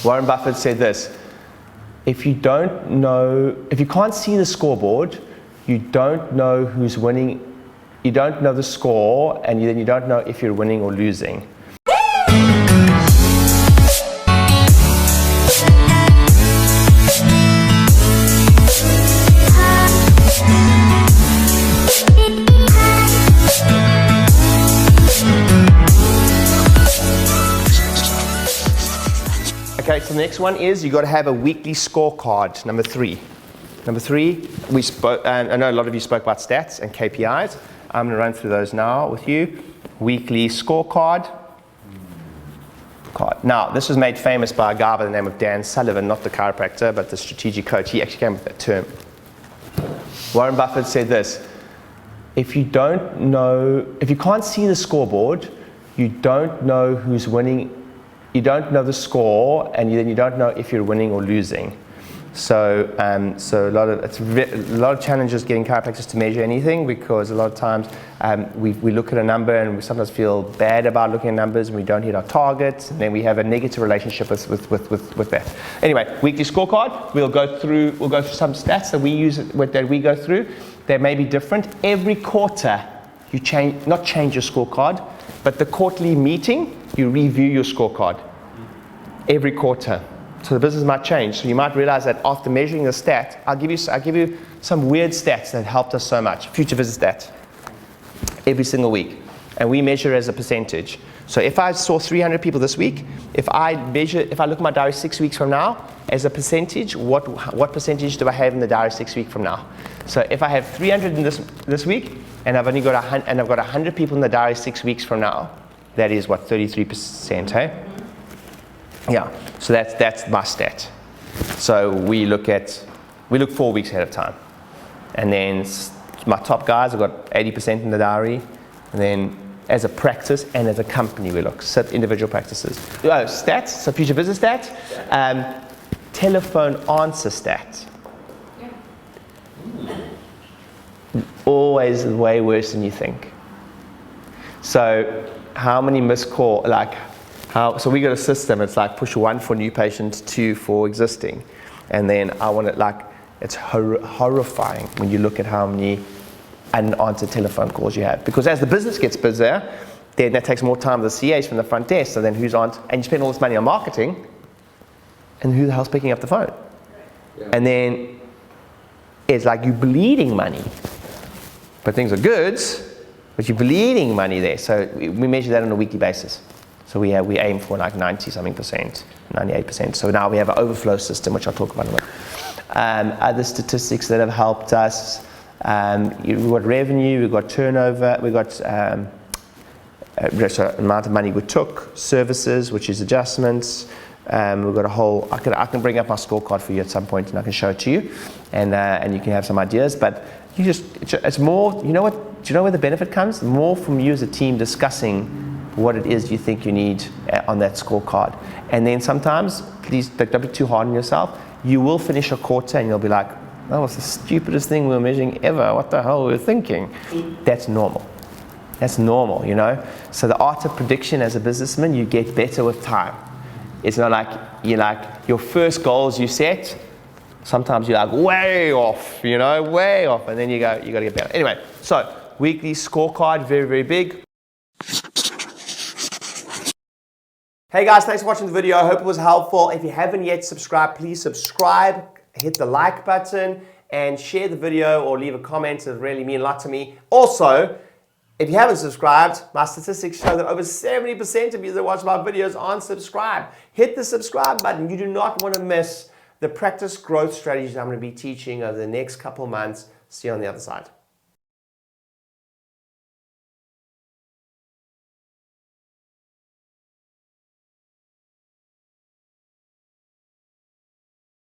Warren Buffett said this: if you can't see the scoreboard, you don't know who's winning, you don't know the score, and then you don't know if you're winning or losing. Okay, so the next one is you got to have a weekly scorecard. Number three, we spoke, and I know a lot of you spoke about stats and KPIs. I'm going to run through those now with you. Weekly scorecard. Now, this was made famous by a guy by the name of Dan Sullivan, not the chiropractor, but the strategic coach. He actually came up with that term. Warren Buffett said this: if you can't see the scoreboard, you don't know who's winning. You don't know the score, and then you don't know if you're winning or losing. So a lot of challenges getting chiropractors to measure anything, because a lot of times we look at a number and we sometimes feel bad about looking at numbers and we don't hit our targets, and then we have a negative relationship with that. Anyway, weekly scorecard. We'll go through some stats that we use that we go through. They may be different every quarter. You not change your scorecard, but the quarterly meeting, you review your scorecard every quarter. So the business might change. So you might realize that after measuring the stat, I'll give you some weird stats that helped us so much. Future visit stat every single week, and we measure as a percentage. So if I saw 300 people this week, if I look at my diary 6 weeks from now as a percentage, what percentage do I have in the diary 6 weeks from now? So if I have 300 in this week, and I've only got 100 people in the diary 6 weeks from now, that is what, 33%, hey? Yeah, so that's my stat. So we look 4 weeks ahead of time. And then my top guys have got 80% in the diary. And then as a practice and as a company, we look at individual practices. Stats, so future visit stats. Telephone answer stats. Always way worse than you think. So how many missed calls, so we got a system, it's like push 1 for new patients, 2 for existing. And then I want it it's horrifying when you look at how many unanswered telephone calls you have. Because as the business gets busier, then that takes more time with the CAs from the front desk. So then and you spend all this money on marketing, and who the hell's picking up the phone? Yeah. And then it's like you're bleeding money. But things are good, but you're bleeding money there. So we measure that on a weekly basis. So we aim for 90-something percent, 98%. So now we have an overflow system, which I'll talk about in a minute. Other statistics that have helped us, we've got revenue, we've got turnover, we've got amount of money we took, services, which is adjustments. We've got a whole, I can bring up my scorecard for you at some point and I can show it to you, and you can have some ideas. But it's more, do you know where the benefit comes? More from you as a team discussing what it is you think you need on that scorecard. And then sometimes, please don't be too hard on yourself. You will finish a quarter and you'll be like, that was the stupidest thing we were measuring ever. What the hell were we thinking? That's normal. That's normal, So the art of prediction as a businessman, you get better with time. It's not like your first goals you set, sometimes you're like way off, way off, and then you got to get better. Anyway, so weekly scorecard, very, very big. Hey guys, thanks for watching the video. I hope it was helpful. If you haven't yet subscribed, please subscribe, hit the like button, and share the video or leave a comment. It really means a lot to me. Also, if you haven't subscribed, my statistics show that over 70% of you that watch my videos aren't subscribed. Hit the subscribe button. You do not want to miss the practice growth strategies I'm going to be teaching over the next couple months. See you on the other side.